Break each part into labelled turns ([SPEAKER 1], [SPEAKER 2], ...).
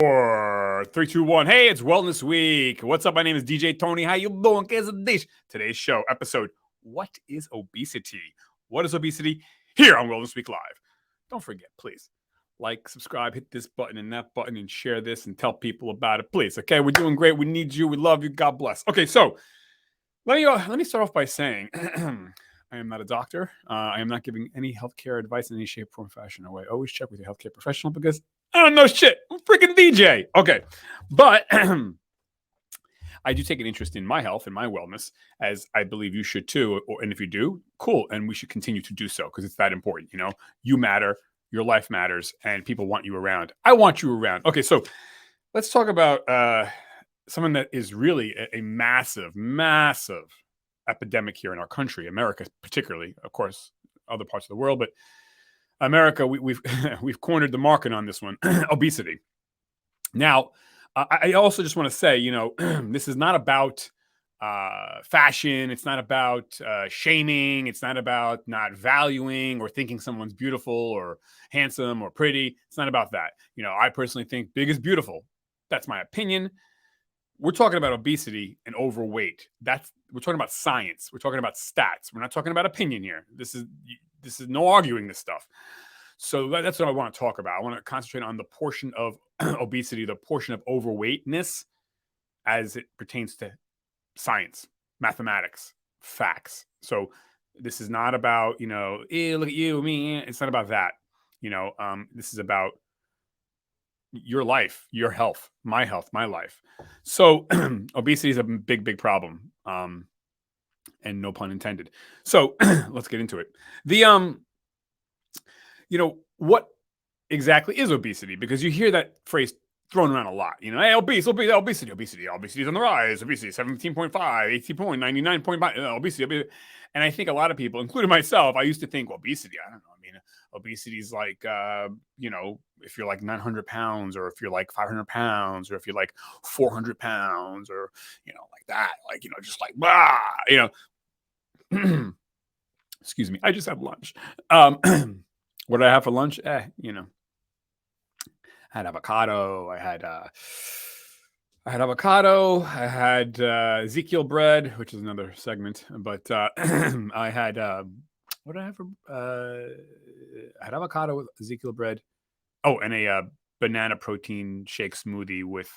[SPEAKER 1] Or 3, 2, 1. Hey, it's Wellness Week. What's up? My name is DJ Tony. How you doing? Today's show, episode, What is Obesity? What is obesity? Here on Wellness Week Live. Don't forget, please, like, subscribe, hit this button and that button, and share this and tell people about it, please. Okay, we're doing great. We need you. We love you. God bless. Okay, so let me start off by saying I am not a doctor. I am not giving any healthcare advice in any shape, form, fashion, or way. Always check with your healthcare professional because I don't know shit. I'm a freaking DJ. Okay. But I do take an interest in my health and my wellness, as I believe you should too. And if you do, cool. And we should continue to do so because it's that important. You know, you matter, your life matters, and people want you around. I want you around. Okay. So let's talk about something that is really a massive, massive epidemic here in our country, America particularly, of course, other parts of the world, but America, we've we've cornered the market on this one, obesity. Now, I also just want to say, you know, this is not about fashion. It's not about shaming. It's not about not valuing or thinking someone's beautiful or handsome or pretty. It's not about that. You know, I personally think big is beautiful. That's my opinion. We're talking about obesity and overweight. We're talking about science. We're talking about stats. We're not talking about opinion here. This is no arguing this stuff. So that's what I want to talk about. I want to concentrate on the portion of obesity, the portion of overweightness as it pertains to science, mathematics, facts. So this is not about, you know, look at you, me. It's not about that. You know, this is about your life, your health, my life. So obesity is a big, big problem. And no pun intended. So let's get into it. You know, what exactly is obesity? Because you hear that phrase thrown around a lot. You know, hey, obesity is on the rise. Obesity, 17.5, 18.99.5, obesity. And I think a lot of people, including myself, I used to think, well, obesity, I don't know. I mean, obesity is like, you know, if you're like 900 pounds or if you're like 500 pounds or if you're like 400 pounds or, you know, like that, like, you know, just like, blah, you know, excuse me. I just had lunch. What did I have for lunch? You know, I had avocado. I had avocado. I had Ezekiel bread, which is another segment. But I had what did I have for? I had avocado with Ezekiel bread. Oh, and a banana protein shake smoothie with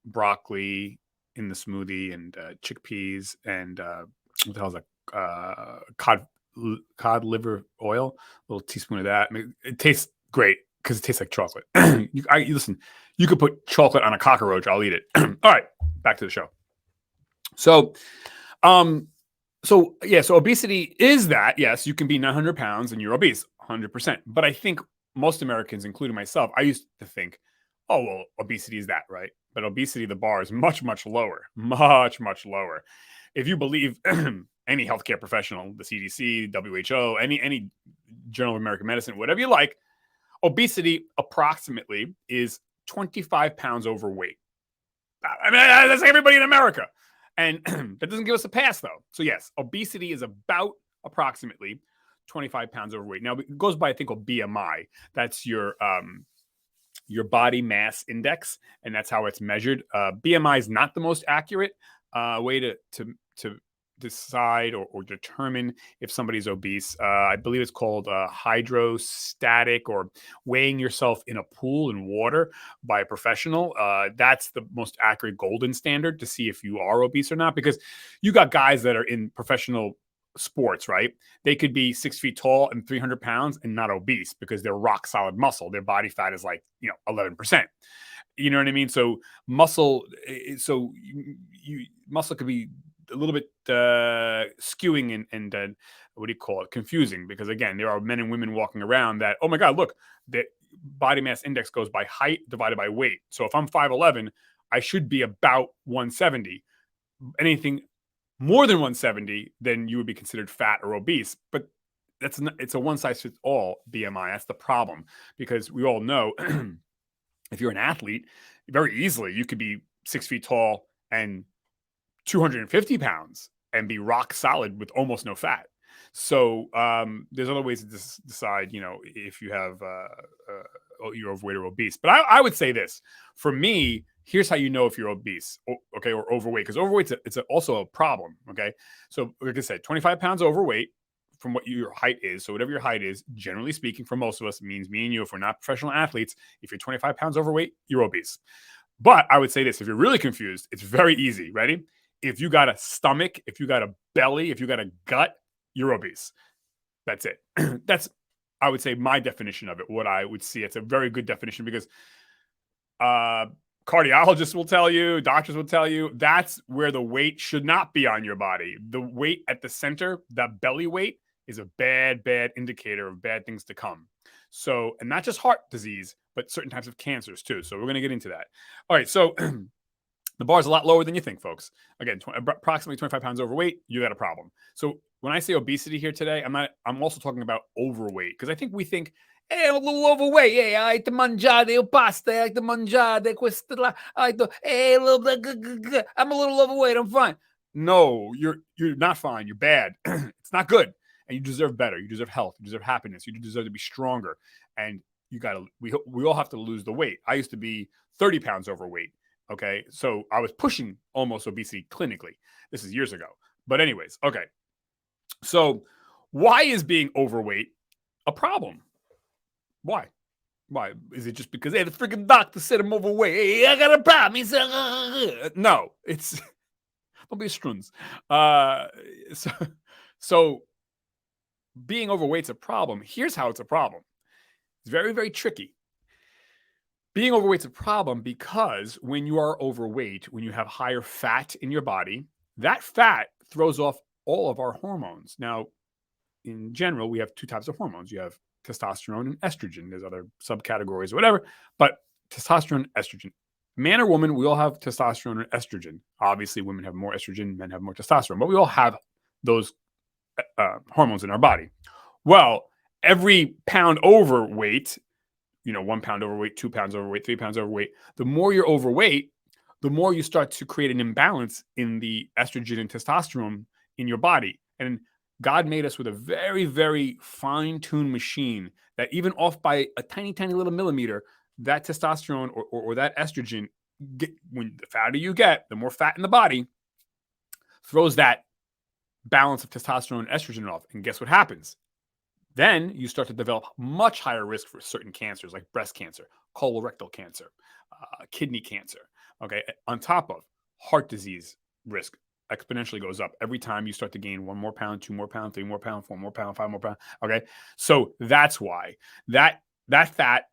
[SPEAKER 1] broccoli in the smoothie and chickpeas and what the hell is that? Cod liver oil, a little teaspoon of that. It tastes great because it tastes like chocolate. Listen, you could put chocolate on a cockroach. I'll eat it. All right, back to the show. So obesity is that. Yes, you can be 900 pounds and you're obese, 100%. But I think most Americans, including myself, I used to think, oh, well, obesity is that, right? But obesity, the bar is much, much lower, much, much lower. If you believe any healthcare professional, the CDC, WHO, any Journal of American Medicine, whatever you like, obesity approximately is 25 pounds overweight. I mean, that's everybody in America. And that doesn't give us a pass, though. So yes, obesity is about approximately 25 pounds overweight. Now, it goes by a thing called BMI. That's your body mass index, and that's how it's measured. BMI is not the most accurate way to decide or determine if somebody's obese. I believe it's called hydrostatic, or weighing yourself in a pool in water by a professional. That's the most accurate golden standard to see if you are obese or not, because you got guys that are in professional sports, right? They could be 6 feet tall and 300 pounds and not obese because they're rock solid muscle. Their body fat is like, 11%. You know what I mean? So muscle could be a little bit skewing and what do you call it? Confusing, because again, there are men and women walking around that, oh my God, look, the body mass index goes by height divided by weight. So if I'm 5'11", I should be about 170. Anything more than 170, then you would be considered fat or obese. But it's a one size fits all BMI. That's the problem, because we all know if you're an athlete, very easily you could be 6 feet tall and 250 pounds and be rock solid with almost no fat. So there's other ways to decide, if you have you're overweight or obese. But I would say this for me. Here's how you know if you're obese, okay, or overweight, because overweight it's also a problem. Okay, so like I said, 25 pounds overweight from what your height is. So whatever your height is, generally speaking, for most of us, it means me and you. If we're not professional athletes, if you're 25 pounds overweight, you're obese. But I would say this: if you're really confused, it's very easy. Ready? If you got a stomach, if you got a belly, if you got a gut, you're obese. That's it. That's, I would say, my definition of it. What I would see, it's a very good definition because cardiologists will tell you, doctors will tell you, that's where the weight should not be on your body. The weight at the center, that belly weight, is a bad indicator of bad things to come. So, and not just heart disease, but certain types of cancers too. So we're going to get into that. All right. So the bar is a lot lower than you think, folks. Again, approximately 25 pounds overweight, you got a problem. So when I say obesity here today, I'm also talking about overweight, because I think we think, hey, I'm a little overweight. Hey, I like to mangiare il pasta. I like to mangiare questa. I like to, hey, I'm a little overweight. I'm fine. No, you're not fine. You're bad. It's not good. And you deserve better. You deserve health. You deserve happiness. You deserve to be stronger. And we all have to lose the weight. I used to be 30 pounds overweight. Okay. So I was pushing almost obesity clinically. This is years ago. But anyways, okay. So why is being overweight a problem? Why? Why? Is it just because, hey, the freaking doctor said I'm overweight? Hey, I got a problem. He said, no, it's, don't be struns. So being overweight's a problem. Here's how it's a problem. It's very, very tricky. Being overweight's a problem because when you are overweight, when you have higher fat in your body, that fat throws off all of our hormones. Now, in general, we have two types of hormones. You have testosterone and estrogen. There's other subcategories or whatever, but testosterone, estrogen. Man or woman, we all have testosterone and estrogen. Obviously, women have more estrogen, men have more testosterone, but we all have those hormones in our body. Well, every pound overweight, 1 pound overweight, 2 pounds overweight, 3 pounds overweight, the more you're overweight, the more you start to create an imbalance in the estrogen and testosterone in your body. And God made us with a very, very fine-tuned machine that even off by a tiny, tiny little millimeter, that testosterone or that estrogen, when the fatter you get, the more fat in the body, throws that balance of testosterone and estrogen off. And guess what happens? Then you start to develop much higher risk for certain cancers like breast cancer, colorectal cancer, kidney cancer. Okay. On top of heart disease risk exponentially goes up every time you start to gain 1 more pound, 2 more pound, 3 more pound, 4 more pound, 5 more pound. Okay. So that's why that fat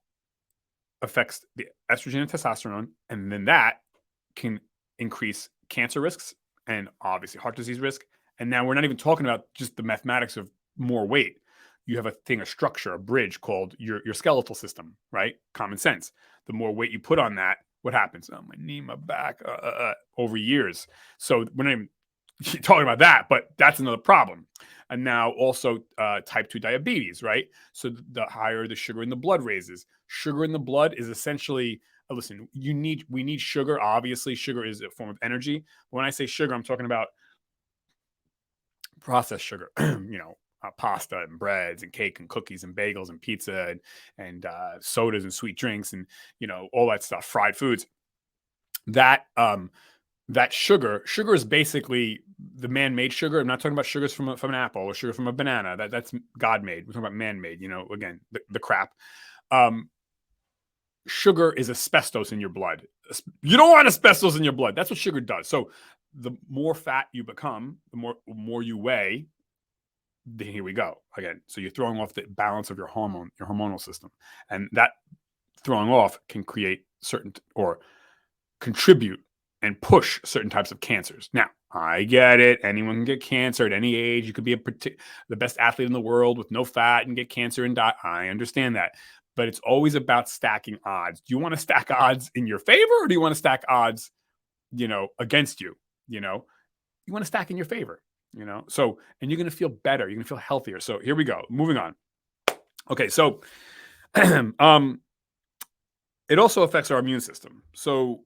[SPEAKER 1] affects the estrogen and testosterone. And then that can increase cancer risks and obviously heart disease risk. And now we're not even talking about just the mathematics of more weight. You have a structure, a bridge called your skeletal system, right? Common sense. The more weight you put on that, what happens? Oh, my knee, my back, over years. So we're not even talking about that, but that's another problem. And now also type 2 diabetes, right? So the higher the sugar in the blood raises. Sugar in the blood is essentially, listen, we need sugar. Obviously, sugar is a form of energy. But when I say sugar, I'm talking about processed sugar, pasta and breads and cake and cookies and bagels and pizza and sodas and sweet drinks and all that stuff, fried foods. That sugar is basically the man-made sugar. I'm not talking about sugars from an apple or sugar from a banana. That's God-made. We're talking about man-made. Again, the crap. Sugar is asbestos in your blood. You don't want asbestos in your blood. That's what sugar does. So the more fat you become, the more you weigh. Here we go again. So you're throwing off the balance of your hormonal system, and that throwing off can create certain or contribute and push certain types of cancers. Now, I get it. Anyone can get cancer at any age. You could be the best athlete in the world with no fat and get cancer and die. I understand that. But it's always about stacking odds. Do you want to stack odds in your favor, or do you want to stack odds, against you? You want to stack in your favor, So, and you're going to feel better. You're going to feel healthier. So here we go. Moving on. Okay. So, it also affects our immune system. So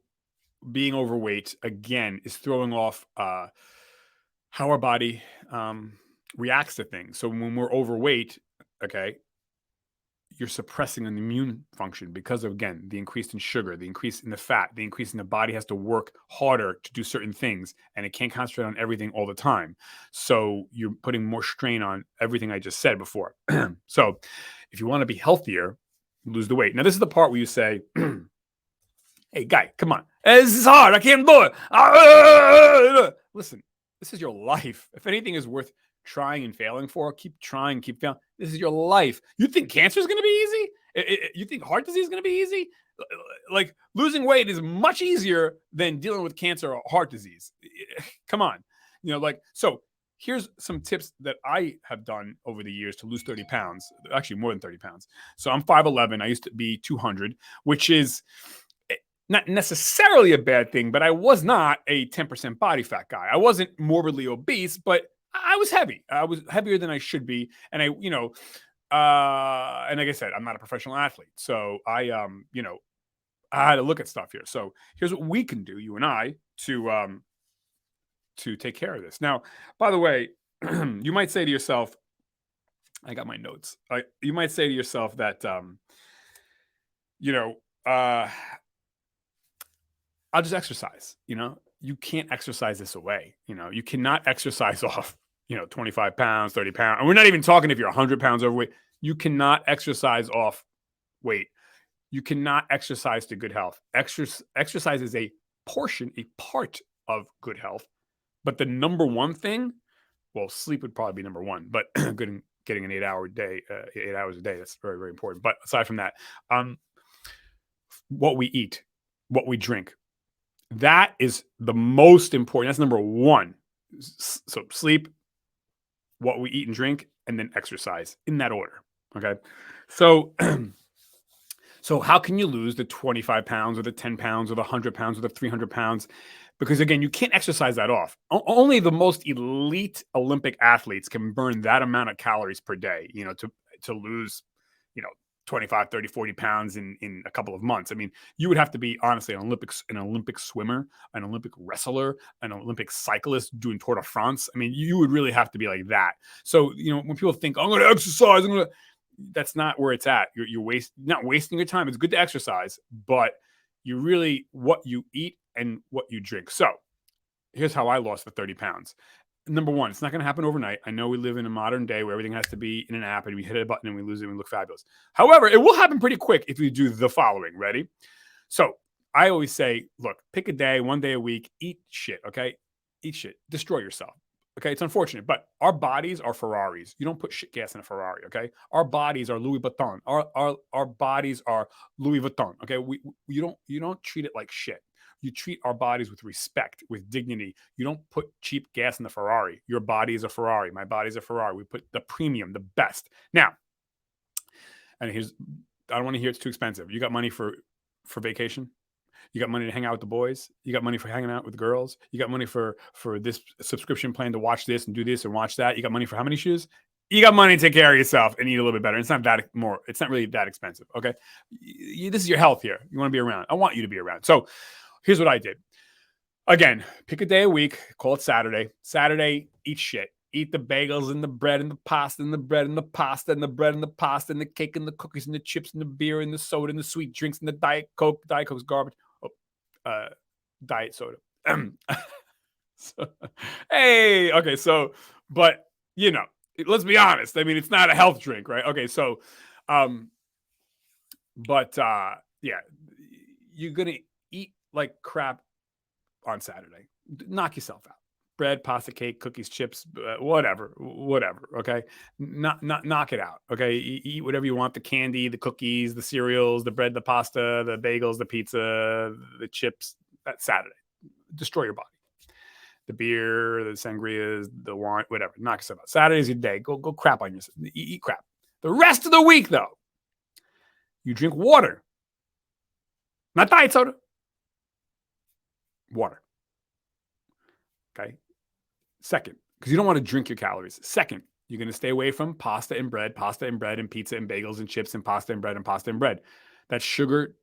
[SPEAKER 1] being overweight, again, is throwing off how our body reacts to things. So when we're overweight, okay, you're suppressing an immune function because of, again, the increase in sugar, the increase in the fat, the increase in the body has to work harder to do certain things, and it can't concentrate on everything all the time. So you're putting more strain on everything I just said before. So if you want to be healthier, lose the weight. Now, this is the part where you say, hey, guy, come on. This is hard. I can't do it. Listen, this is your life. If anything is worth trying and failing for, keep trying, keep failing. This is your life. You think cancer is going to be easy? You think heart disease is going to be easy? Like, losing weight is much easier than dealing with cancer or heart disease. Come on. So here's some tips that I have done over the years to lose 30 pounds, actually more than 30 pounds. So I'm 5'11". I used to be 200, which is not necessarily a bad thing, but I was not a 10% body fat guy. I wasn't morbidly obese, but I was heavy. I was heavier than I should be. And and like I said, I'm not a professional athlete. So I had to look at stuff here. So here's what we can do, you and I, to take care of this. Now, by the way, you might say to yourself, I got my notes. You might say to yourself that, I'll just exercise. You can't exercise this away. You cannot exercise off, 25 pounds, 30 pounds. And we're not even talking if you're 100 pounds overweight. You cannot exercise off weight. You cannot exercise to good health. Exercise is a part of good health. But the number one thing, well, sleep would probably be number one, but getting an 8 hours a day, that's very, very important. But aside from that, what we eat, what we drink, that is the most important. That's number one. So sleep, what we eat and drink, and then exercise in that order. Okay. So, so how can you lose the 25 pounds or the 10 pounds or the 100 pounds or the 300 pounds? Because again, you can't exercise that off. Only the most elite Olympic athletes can burn that amount of calories per day, to lose, 25, 30, 40 pounds in a couple of months. I mean, you would have to be, honestly, an Olympic swimmer, an Olympic wrestler, an Olympic cyclist doing Tour de France. I mean, you would really have to be like that. So, when people think, I'm going to exercise, that's not where it's at. You're not wasting your time. It's good to exercise, but you really, what you eat and what you drink. So here's how I lost the 30 pounds. Number one, it's not going to happen overnight. I know we live in a modern day where everything has to be in an app and we hit a button and we lose it and we look fabulous. However, it will happen pretty quick if you do the following. Ready? So I always say, look, pick a day, one day a week, eat shit, okay? Eat shit. Destroy yourself. Okay, it's unfortunate, but our bodies are Ferraris. You don't put shit gas in a Ferrari, okay? Our bodies are Louis Vuitton. Our bodies are Louis Vuitton, okay? You don't treat it like shit. You treat our bodies with respect, with dignity. You don't put cheap gas in the Ferrari. Your body is a Ferrari. My body is a Ferrari. We put the premium, the best. Now, and I don't want to hear it's too expensive. You got money for vacation? You got money to hang out with the boys? You got money for hanging out with girls? You got money for this subscription plan to watch this and do this and watch that? You got money for how many shoes? You got money to take care of yourself and eat a little bit better. It's not really that expensive, okay? This is your health here. You want to be around. I want you to be around. So here's what I did. Again, pick a day a week, call it Saturday. Saturday, eat shit. Eat the bagels and the bread and the pasta and the bread and the pasta and the bread and the pasta and the cake and the cookies and the chips and the beer and the soda and the sweet drinks and the Diet Coke. Diet Coke's garbage. Diet soda. Hey, okay, but let's be honest. I mean, it's not a health drink, right? Okay, so, yeah, you're gonna eat like crap on Saturday. Knock yourself out. Bread, pasta, cake, cookies, chips, whatever. Okay, knock it out. Okay, eat whatever you want: the candy, the cookies, the cereals, the bread, the pasta, the bagels, the pizza, the chips. That's Saturday. Destroy your body. The beer, the sangrias, the wine, whatever. Knock yourself out. Saturday's your day. Go crap on yourself. Eat crap. The rest of the week, though, you drink water, not diet soda. Water. Okay. Second, because you don't want to drink your calories. Second, you're going to stay away from pasta and bread and pizza and bagels and chips and pasta and bread and pasta and bread. That's sugar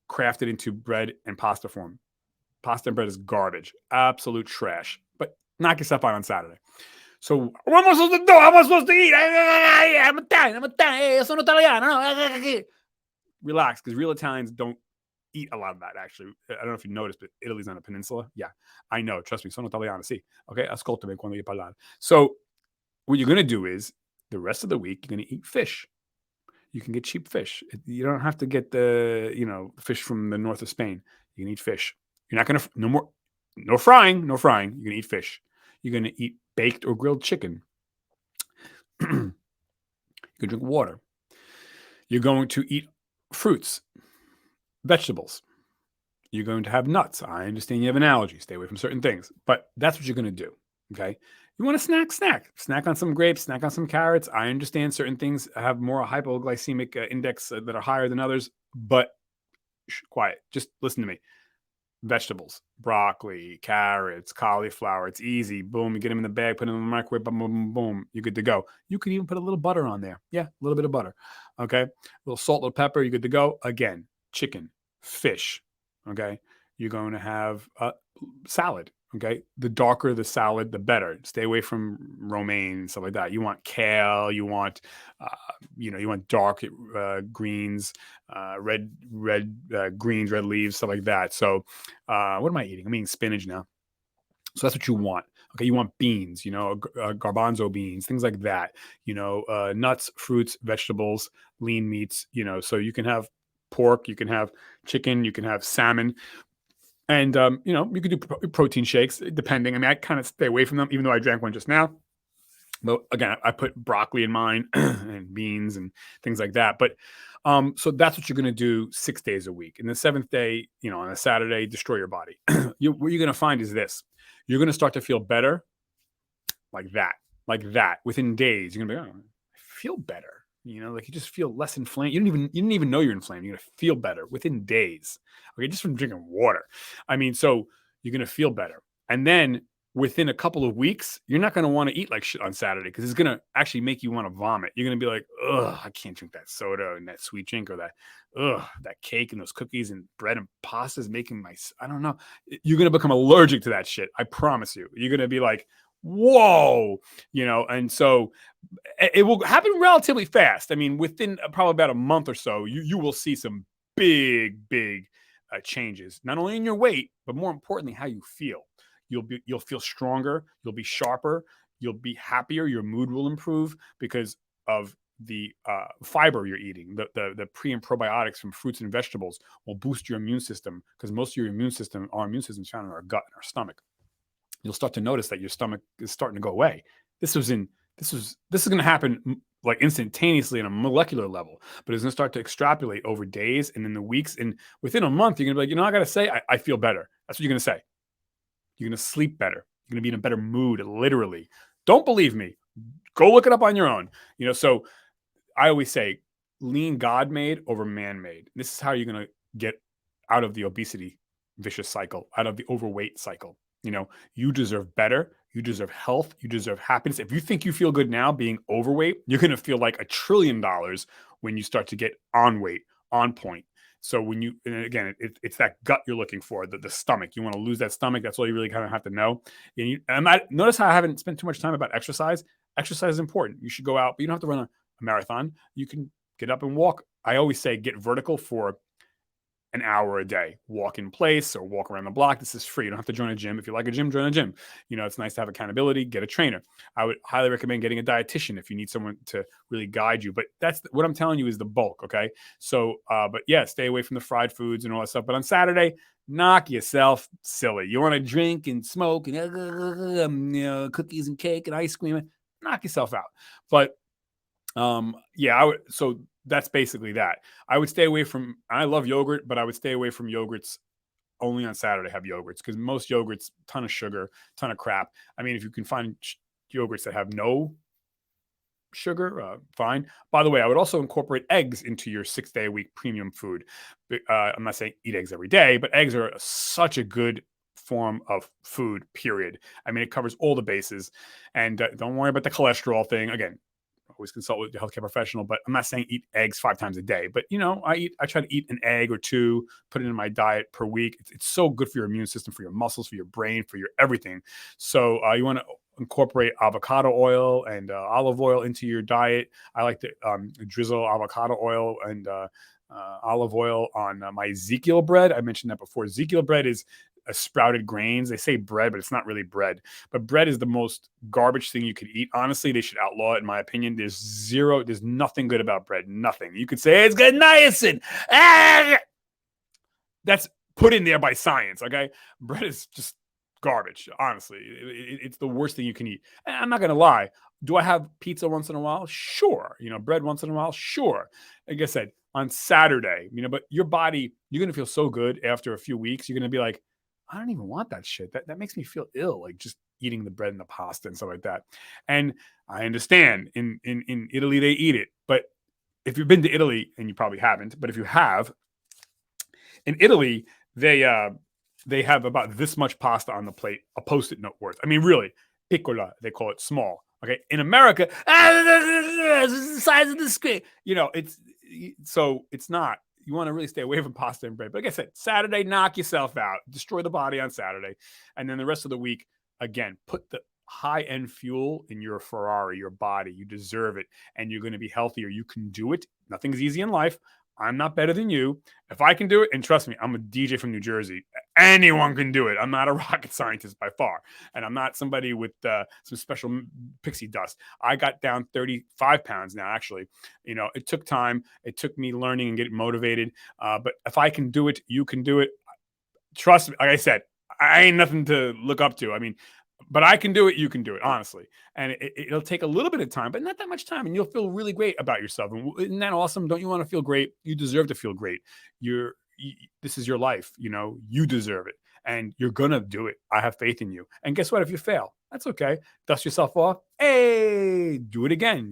[SPEAKER 1] crafted into bread and pasta form. Pasta and bread is garbage, absolute trash. But knock yourself out on Saturday. So what am I supposed to do? How am I supposed to eat? I'm Italian. Sono italiano. No. Relax, because real Italians don't eat a lot of that, actually. I don't know if you noticed, but Italy's on a peninsula. Yeah, I know. Trust me. Sono italiano. Sì. Okay? Ascoltami quando io parlare. So what you're going to do is the rest of the week, you're going to eat fish. You can get cheap fish. You don't have to get the, fish from the north of Spain. You can eat fish. You're not going to, no frying. You're going to eat fish. You're going to eat baked or grilled chicken. You can drink water. You're going to eat fruits, vegetables. You're going to have nuts. I understand you have an allergy. Stay away from certain things, but that's what you're going to do. Okay. You want to snack on some grapes, snack on some carrots. I understand certain things have more hypoglycemic index that are higher than others, but quiet. Just listen to me. Vegetables, broccoli, carrots, cauliflower. It's easy. Boom. You get them in the bag, put them in the microwave, boom, boom, boom. You're good to go. You could even put a little butter on there. Yeah, a little bit of butter. Okay. A little salt, a little pepper. You're good to go. Again, chicken, fish. Okay. You're going to have salad. Okay. The darker the salad, the better. Stay away from romaine and stuff like that. You want kale. You want, you want dark greens, red greens, red leaves, stuff like that. So what am I eating? I'm eating spinach now. So that's what you want. Okay. You want beans, garbanzo beans, things like that, nuts, fruits, vegetables, lean meats, so you can have pork, you can have chicken, you can have salmon. And, you could do protein shakes depending. I mean, I kind of stay away from them, even though I drank one just now. But again, I put broccoli in mine and beans and things like that. But so that's what you're going to do 6 days a week. And the seventh day, on a Saturday, destroy your body. What you're going to find is this. You're going to start to feel better like that within days. You're going to be, oh, I feel better. You just feel less inflamed. You didn't even know you're inflamed. You're going to feel better within days. Okay. Just from drinking water. I mean, so you're going to feel better. And then within a couple of weeks, you're not going to want to eat like shit on Saturday because it's going to actually make you want to vomit. You're going to be like, ugh, I can't drink that soda and that sweet drink or that cake and those cookies and bread and pasta is making I don't know. You're going to become allergic to that shit. I promise you. You're going to be like, whoa, and so it will happen relatively fast. I mean, within probably about a month or so, you will see some big changes, not only in your weight, but more importantly, how you feel. You'll feel stronger. You'll be sharper. You'll be happier. Your mood will improve because of the fiber you're eating. The pre and probiotics from fruits and vegetables will boost your immune system because most of our immune system is found in our gut and our stomach. You'll start to notice that your stomach is starting to go away. This is going to happen like instantaneously on a molecular level, but it's going to start to extrapolate over days and in the weeks. And within a month, you're going to be like, I got to say, I feel better. That's what you're going to say. You're going to sleep better. You're going to be in a better mood, literally. Don't believe me. Go look it up on your own. So I always say lean God made over man made. This is how you're going to get out of the obesity vicious cycle, out of the overweight cycle. You deserve better. You deserve health. You deserve happiness. If you think you feel good now being overweight, you're going to feel like $1 trillion when you start to get on weight, on point. So and again, it's that gut you're looking for, the stomach. You want to lose that stomach. That's all you really kind of have to know. Notice how I haven't spent too much time about exercise. Exercise is important. You should go out, but you don't have to run a marathon. You can get up and walk. I always say get vertical for an hour a day, walk in place or walk around the block. This is free. You don't have to join a gym. If you like a gym, join a gym. It's nice to have accountability, get a trainer. I would highly recommend getting a dietitian if you need someone to really guide you. But that's what I'm telling you is the bulk. Okay. So, but yeah, stay away from the fried foods and all that stuff. But on Saturday, knock yourself silly. You want to drink and smoke and cookies and cake and ice cream, knock yourself out. But I would, so that's basically that. I would stay away from, I love yogurt, but I would stay away from yogurts only on Saturday, have yogurts, because most yogurts, ton of sugar, ton of crap. I mean, if you can find yogurts that have no sugar, fine. By the way, I would also incorporate eggs into your 6-day-a-week premium food. I'm not saying eat eggs every day, but eggs are such a good form of food, period. I mean, it covers all the bases. And don't worry about the cholesterol thing. Again, always consult with a healthcare professional, but I'm not saying eat eggs 5 times a day, but I try to eat an egg or 2, put it in my diet per week. It's so good for your immune system, for your muscles, for your brain, for your everything. So you want to incorporate avocado oil and olive oil into your diet. I like to drizzle avocado oil and olive oil on my Ezekiel bread. I mentioned that before. Ezekiel bread is a sprouted grains. They say bread, but it's not really bread. But bread is the most garbage thing you could eat. Honestly, they should outlaw it, in my opinion. There's nothing good about bread. Nothing. You could say it's got niacin. That's put in there by science, okay? Bread is just garbage, honestly. It's the worst thing you can eat. And I'm not going to lie. Do I have pizza once in a while? Sure. Bread once in a while? Sure. Like I said, on Saturday, but your body, you're going to feel so good after a few weeks. You're going to be like, I don't even want that shit. That makes me feel ill, like just eating the bread and the pasta and stuff like that. And I understand in Italy, they eat it. But if you've been to Italy, and you probably haven't, but if you have, in Italy, they have about this much pasta on the plate, a Post-it note worth. I mean, really, piccola, they call it small. Okay, in America, the size of the screen. It's not. You want to really stay away from pasta and bread. But like I said, Saturday, knock yourself out, destroy the body on Saturday, and then the rest of the week, again, put the high-end fuel in your Ferrari, your body. You deserve it, and you're going to be healthier. You can do it. Nothing's easy in life. I'm not better than you. If I can do it, and trust me, I'm a DJ from New Jersey. Anyone can do it. I'm not a rocket scientist by far. And I'm not somebody with some special pixie dust. I got down 35 pounds now, actually. It took time. It took me learning and getting motivated. But if I can do it, you can do it. Trust me. Like I said, I ain't nothing to look up to. I mean, but I can do it. You can do it, honestly. And it'll take a little bit of time, but not that much time. And you'll feel really great about yourself. And isn't that awesome? Don't you want to feel great? You deserve to feel great. This is your life. You deserve it. And you're going to do it. I have faith in you. And guess what? If you fail, that's okay. Dust yourself off. Hey, do it again,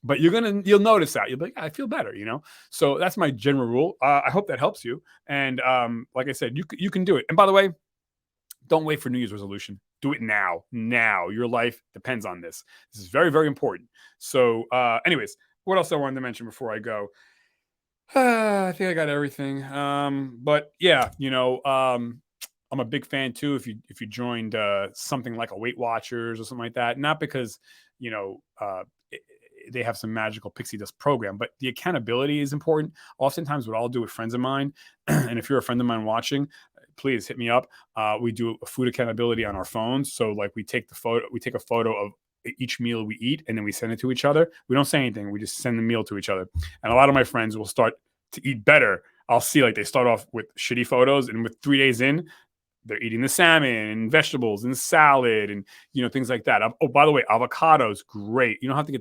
[SPEAKER 1] But you'll notice that. You'll be like, I feel better, So that's my general rule. I hope that helps you. And like I said, you can do it. And by the way, don't wait for New Year's resolution. Do it now. Now. Your life depends on this. This is very, very important. So anyways, what else I wanted to mention before I go? I think I got everything. But yeah, I'm a big fan too. If you joined something like a Weight Watchers or something like that, not because, they have some magical pixie dust program, but the accountability is important. Oftentimes what I'll do with friends of mine, and if you're a friend of mine watching, please hit me up. We do a food accountability on our phones. So like we take a photo of each meal we eat, and then we send it to each other. We don't say anything. We just send the meal to each other. And a lot of my friends will start to eat better. I'll see like they start off with shitty photos, and with 3 days in, they're eating the salmon and vegetables and salad and, things like that. Oh, by the way, avocados, great. You don't have to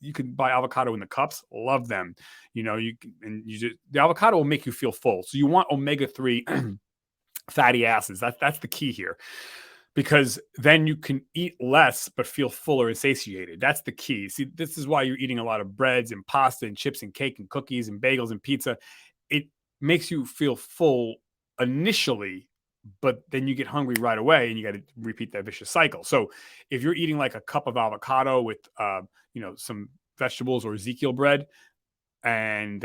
[SPEAKER 1] you can buy avocado in the cups. Love them. The avocado will make you feel full. So you want omega-3 fatty acids. That's the key here, because then you can eat less but feel fuller and satiated. That's the key. See, this is why you're eating a lot of breads and pasta and chips and cake and cookies and bagels and pizza. It makes you feel full initially, but then you get hungry right away, and you got to repeat that vicious cycle. So if you're eating like a cup of avocado with some vegetables or Ezekiel bread, and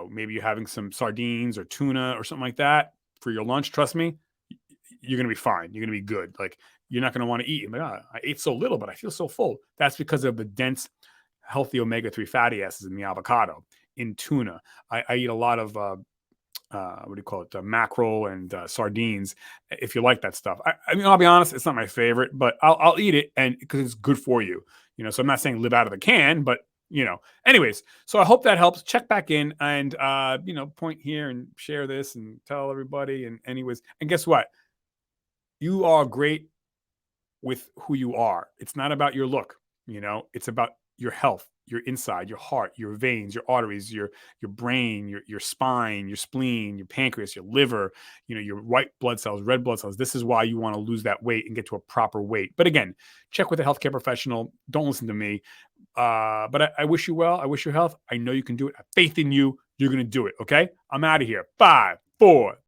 [SPEAKER 1] maybe you're having some sardines or tuna or something like that for your lunch, trust me, you're going to be fine. You're going to be good. Like, you're not going to want to eat. Like, I ate so little, but I feel so full. That's because of the dense, healthy omega-3 fatty acids in the avocado, in tuna. I eat a lot of, mackerel and sardines, if you like that stuff. I mean, I'll be honest, it's not my favorite, but I'll eat it, and because it's good for you. So I'm not saying live out of the can, but anyways, so I hope that helps. Check back in and, point here and share this and tell everybody. And anyways, and guess what? You are great with who you are. It's not about your look, it's about your health, your inside, your heart, your veins, your arteries, your brain, your spine, your spleen, your pancreas, your liver, your white blood cells, red blood cells. This is why you want to lose that weight and get to a proper weight. But again, check with a healthcare professional. Don't listen to me. But I wish you well. I wish you health. I know you can do it. I have faith in you. You're going to do it. Okay. I'm out of here. 5, 4,